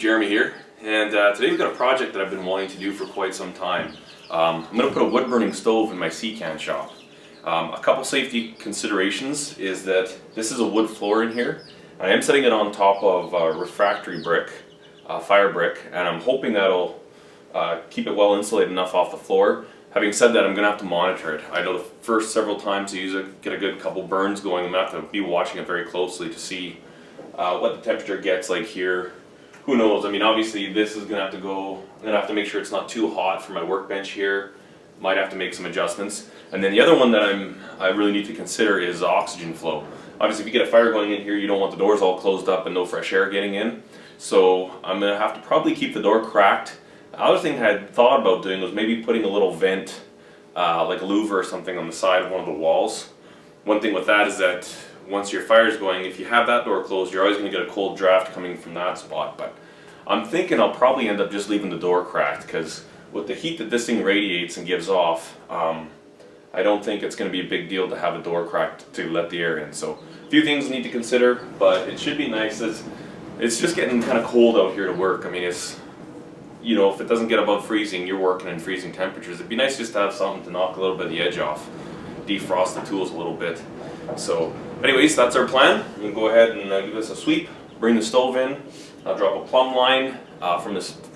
Jeremy here, and today we've got a project that I've been wanting to do for quite some time. I'm going to put a wood burning stove in my SeaCan shop. A couple safety considerations is that this is a wood floor in here. I am setting it on top of refractory brick, fire brick, and I'm hoping that'll keep it well insulated enough off the floor. Having said that, I'm going to have to monitor it. I know the first several times I use it, get a good couple burns going. I'm going to have to be watching it very closely to see what the temperature gets like here. Who knows? I mean, obviously this is going to have to go, I'm going to have to make sure it's not too hot for my workbench here. Might have to make some adjustments. And then the other one that I really need to consider is oxygen flow. Obviously if you get a fire going in here, you don't want the doors all closed up and no fresh air getting in. So I'm going to have to probably keep the door cracked. The other thing I had thought about doing was maybe putting a little vent, like a louver or something on the side of one of the walls. One thing with that is that once your fire's going, if you have that door closed, you're always going to get a cold draft coming from that spot. But I'm thinking I'll probably end up just leaving the door cracked, because with the heat that this thing radiates and gives off, I don't think it's going to be a big deal to have a door cracked to let the air in. So a few things need to consider, but it should be nice. It's just getting kind of cold out here to work. I mean, it's, you know, if it doesn't get above freezing, you're working in freezing temperatures. It'd be nice just to have something to knock a little bit of the edge off, defrost the tools a little bit. So anyways, that's our plan. I'm going to go ahead and give this a sweep, bring the stove in. I'll drop a plumb line from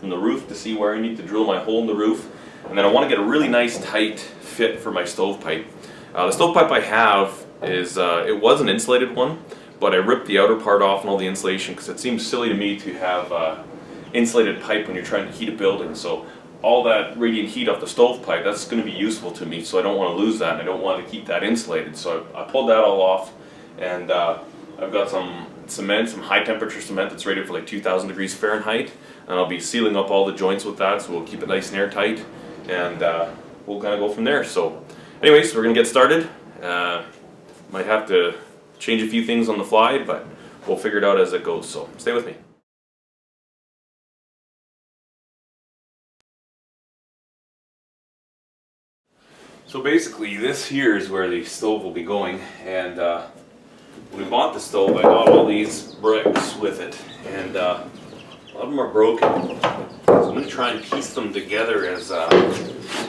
the roof to see where I need to drill my hole in the roof. And then I want to get a really nice tight fit for my stovepipe. The stovepipe I have is, it was an insulated one, but I ripped the outer part off and all the insulation because it seems silly to me to have insulated pipe when you're trying to heat a building. So all that radiant heat off the stovepipe, that's going to be useful to me, so I don't want to lose that and I don't want to keep that insulated. So I pulled that all off, and I've got some cement, some high temperature cement that's rated for like 2000 degrees Fahrenheit, and I'll be sealing up all the joints with that, so we'll keep it nice and airtight, and we'll kind of go from there. So anyways, we're going to get started. Might have to change a few things on the fly, but we'll figure it out as it goes, so stay with me. So basically this here is where the stove will be going, and when we bought the stove I got all these bricks with it, and a lot of them are broken. So I'm going to try and piece them together as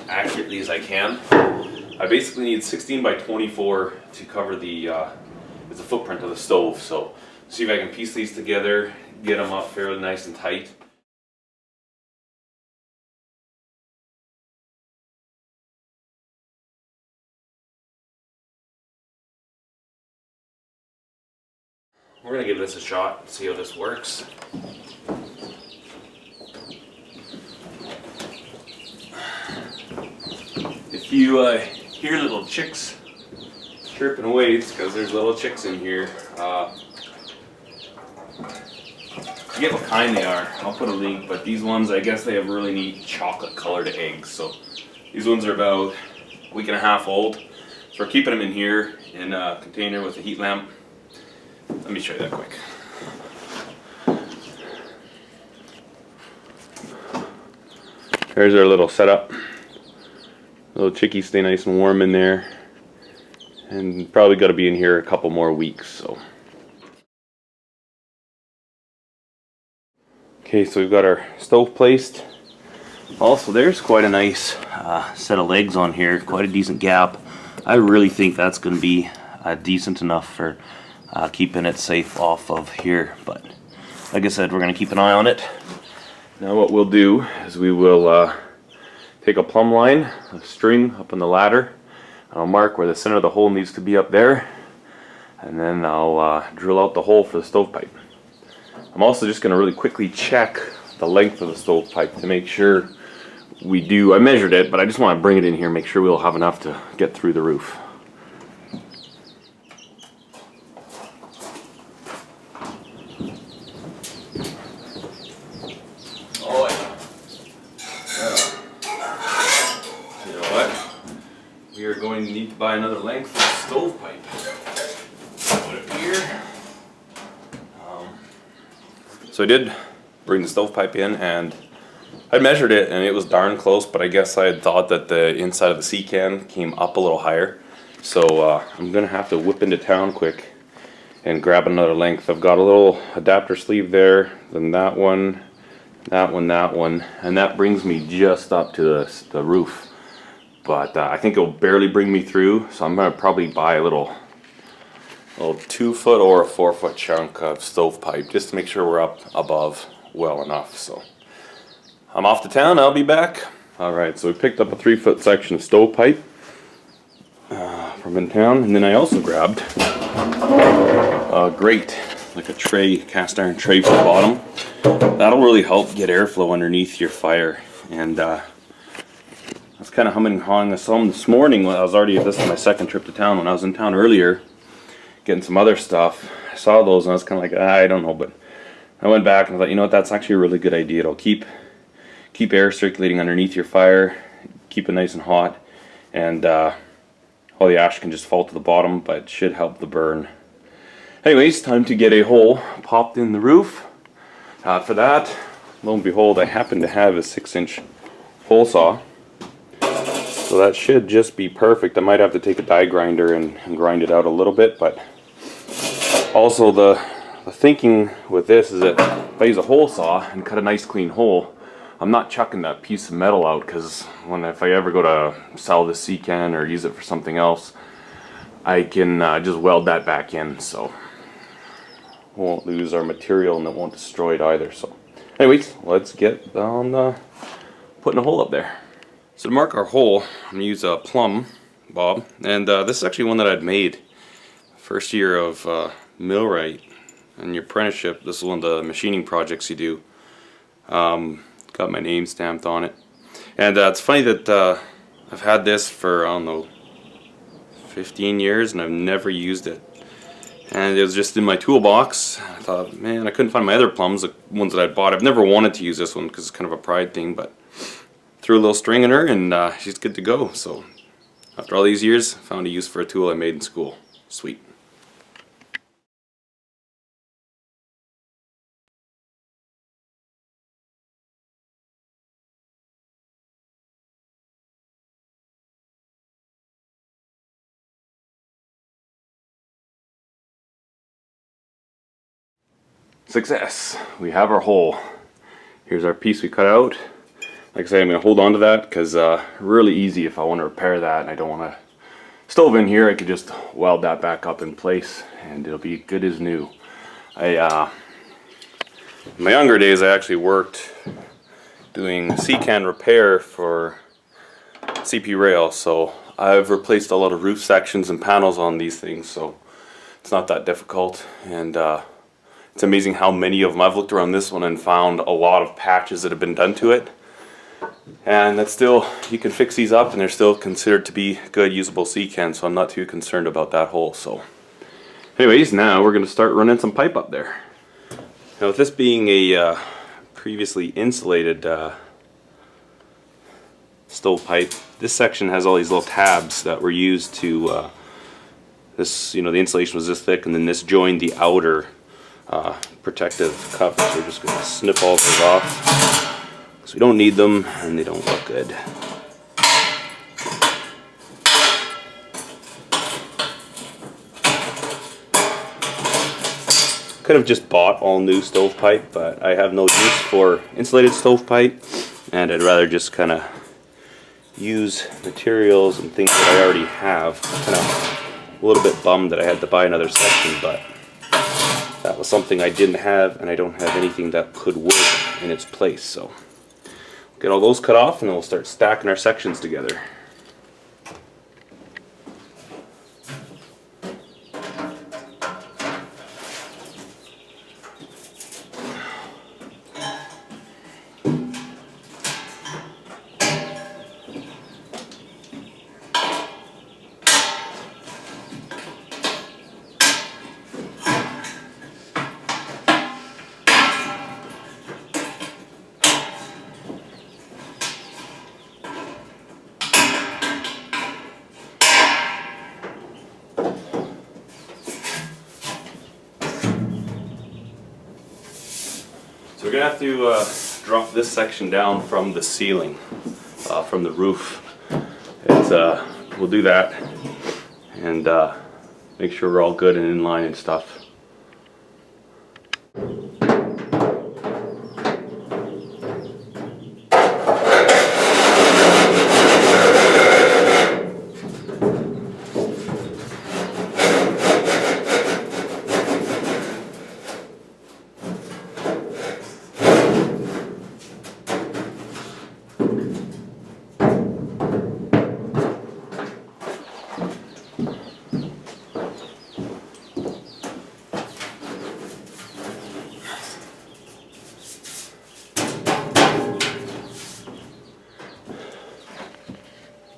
accurately as I can. I basically need 16 by 24 to cover the footprint of the stove, so see if I can piece these together, get them up fairly nice and tight. We're going to give this a shot and see how this works. If you hear little chicks chirping away, it's because there's little chicks in here. I forget what kind they are. I'll put a link, but these ones, I guess they have really neat chocolate colored eggs. So these ones are about a week and a half old. So we're keeping them in here in a container with a heat lamp. Let me show you that quick. There's our little setup. Little chickies stay nice and warm in there, and probably got to be in here a couple more weeks. So, okay, so we've got our stove placed. Also, there's quite a nice set of legs on here, quite a decent gap. I really think that's going to be decent enough for keeping it safe off of here, but like I said, we're going to keep an eye on it. Now what we'll do is we will take a plumb line, a string up on the ladder. I'll mark where the center of the hole needs to be up there, and then I'll drill out the hole for the stovepipe. I'm also just going to really quickly check the length of the stovepipe to make sure we do. I measured it, but I just want to bring it in here, make sure we'll have enough to get through the roof. We are going to need to buy another length of stovepipe. Put it here. So I did bring the stovepipe in, and I measured it, and it was darn close, but I guess I had thought that the inside of the SeaCan came up a little higher. So I'm going to have to whip into town quick and grab another length. I've got a little adapter sleeve there, then that one, that one, and that brings me just up to the roof. But I think it'll barely bring me through, so I'm gonna probably buy a little 2-foot or a 4-foot chunk of stovepipe just to make sure we're up above well enough. So I'm off to town. I'll be back. All right, so we picked up a 3-foot section of stovepipe from in town, and then I also grabbed a grate, like a tray, cast iron tray for the bottom. That'll really help get airflow underneath your fire. And I was kind of humming and hawing some this morning when I was already, this is my second trip to town. When I was in town earlier getting some other stuff, I saw those and I was kind of like, I don't know, but I went back and I thought, you know what, that's actually a really good idea. It'll keep air circulating underneath your fire, keep it nice and hot, and all the ash can just fall to the bottom, but it should help the burn. Anyways, time to get a hole popped in the roof. For that, lo and behold, I happen to have a 6-inch hole saw. So that should just be perfect. I might have to take a die grinder and grind it out a little bit, but also the thinking with this is that if I use a hole saw and cut a nice clean hole, I'm not chucking that piece of metal out, because if I ever go to sell the SeaCan or use it for something else, I can just weld that back in, so we won't lose our material and it won't destroy it either. So anyways, let's get on putting a hole up there. So to mark our hole, I'm going to use a plumb bob, and this is actually one that I'd made first year of millwright in your apprenticeship. This is one of the machining projects you do. Got my name stamped on it, and it's funny that I've had this for, I don't know, 15 years and I've never used it, and it was just in my toolbox. I thought, man, I couldn't find my other plumbs, the ones that I bought. I've never wanted to use this one because it's kind of a pride thing, but threw a little string in her and she's good to go. So after all these years, I found a use for a tool I made in school. Sweet. Success! We have our hole. Here's our piece we cut out. Like I say, I'm going to hold on to that because really easy if I want to repair that and I don't want to stove in here. I could just weld that back up in place and it'll be good as new. In my younger days, I actually worked doing SeaCan repair for CP Rail, so I've replaced a lot of roof sections and panels on these things, so it's not that difficult. And it's amazing how many of them. I've looked around this one and found a lot of patches that have been done to it, and that's still, you can fix these up and they're still considered to be good usable SeaCan, so I'm not too concerned about that hole. So anyways, now we're going to start running some pipe up there. Now with this being a previously insulated stovepipe, this section has all these little tabs that were used to this, you know, the insulation was this thick and then this joined the outer protective cover. So we're just going to snip all those off because we don't need them and they don't look good. Could have just bought all new stovepipe, but I have no use for insulated stovepipe, and I'd rather just kind of use materials and things that I already have. Kind of a little bit bummed that I had to buy another section, but that was something I didn't have, and I don't have anything that could work in its place. So get all those cut off and then we'll start stacking our sections together. So we're going to have to drop this section down from the ceiling, from the roof. We'll do that and make sure we're all good and in line and stuff.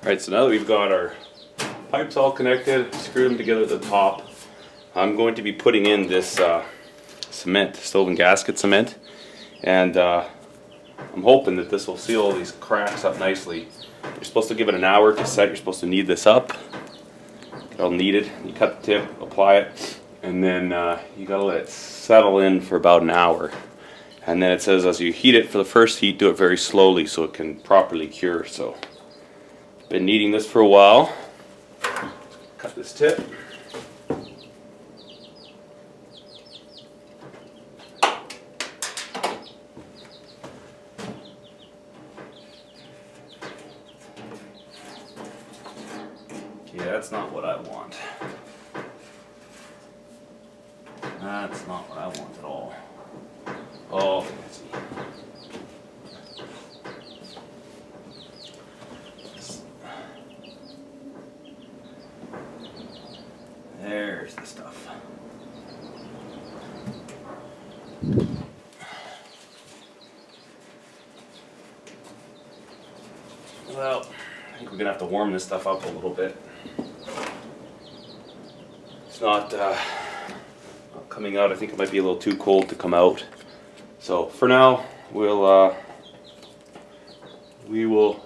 Alright, so now that we've got our pipes all connected, screwed them together at the top, I'm going to be putting in this cement, stove and gasket cement, and I'm hoping that this will seal all these cracks up nicely. You're supposed to give it an hour to set. You're supposed to knead this up, get all kneaded. You cut the tip, apply it, and then you gotta let it settle in for about an hour. And then it says as you heat it for the first heat, do it very slowly so it can properly cure. So been kneading this for a while. Cut this tip. Yeah, that's not what I want. That's not what I want at all. Oh, fancy. There's the stuff. Well, I think we're gonna have to warm this stuff up a little bit. It's not coming out. I think it might be a little too cold to come out. So for now, I'm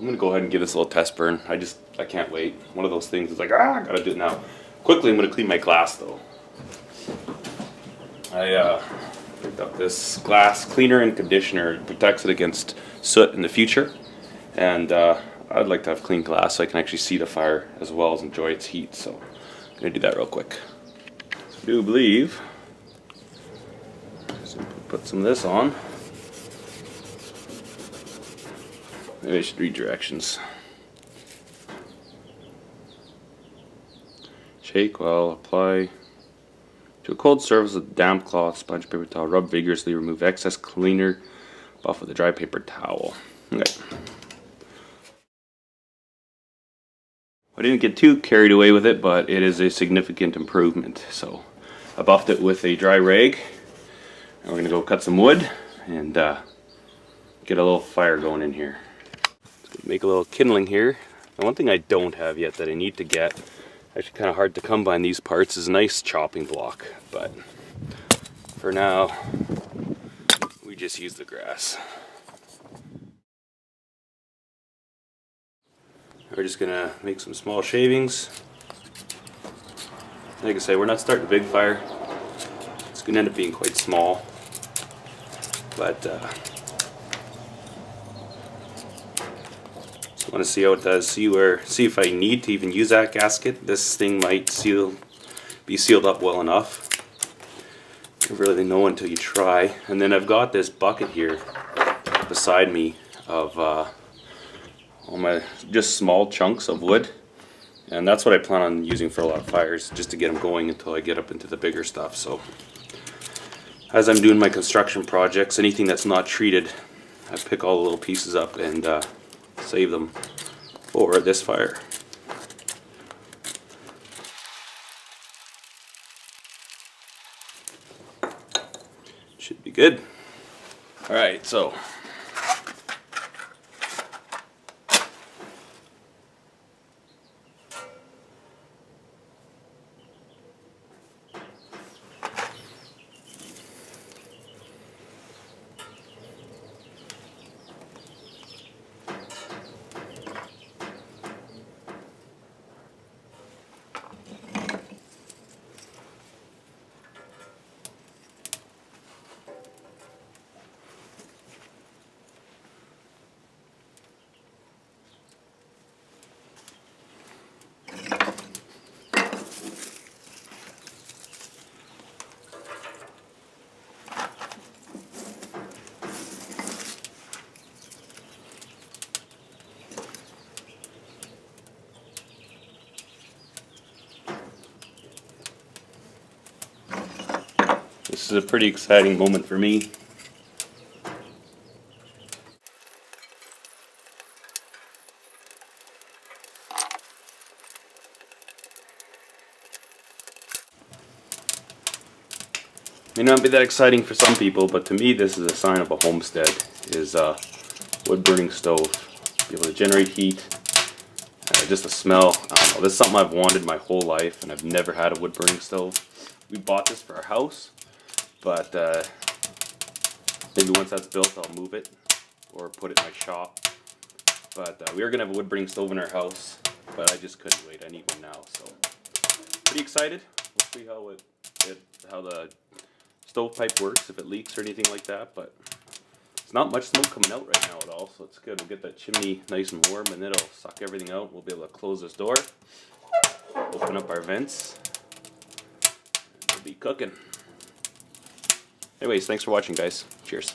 gonna go ahead and give this a little test burn. I can't wait. One of those things is like, I gotta do it now. Quickly, I'm gonna clean my glass though. I picked up this glass cleaner and conditioner. It protects it against soot in the future, and I'd like to have clean glass so I can actually see the fire as well as enjoy its heat. So I'm gonna do that real quick. So I do believe, so put some of this on. Maybe I should read directions. Shake while apply to a cold surface with damp cloth, sponge, paper towel. Rub vigorously. Remove excess cleaner. Buff with a dry paper towel. Okay. I didn't get too carried away with it, but it is a significant improvement. So I buffed it with a dry rag. And we're gonna go cut some wood and get a little fire going in here. Make a little kindling here. And one thing I don't have yet that I need to get, actually kind of hard to come by in these parts, is a nice chopping block. But for now, we just use the grass. We're just gonna make some small shavings. Like I say, we're not starting a big fire. It's gonna end up being quite small. But just want to see how it does. See if I need to even use that gasket. This thing might be sealed up well enough. You really know until you try. And then I've got this bucket here beside me of all my just small chunks of wood, and that's what I plan on using for a lot of fires, just to get them going until I get up into the bigger stuff. So as I'm doing my construction projects, anything that's not treated, I pick all the little pieces up and save them for this fire. Should be good. All right, so this is a pretty exciting moment for me. May not be that exciting for some people, but to me this is a sign of a homestead, is a wood burning stove. Be able to generate heat Just the smell, I don't know, this is something I've wanted my whole life, and I've never had a wood burning stove. We bought this for our house, but maybe once that's built I'll move it or put it in my shop. But we were gonna have a wood burning stove in our house, but I just couldn't wait. I need one now, so pretty excited. We'll see how the stovepipe works, if it leaks or anything like that. But there's not much smoke coming out right now at all, so it's good. We'll get that chimney nice and warm, and it'll suck everything out. We'll be able to close this door, open up our vents, and we'll be cooking. Anyways, thanks for watching, guys. Cheers.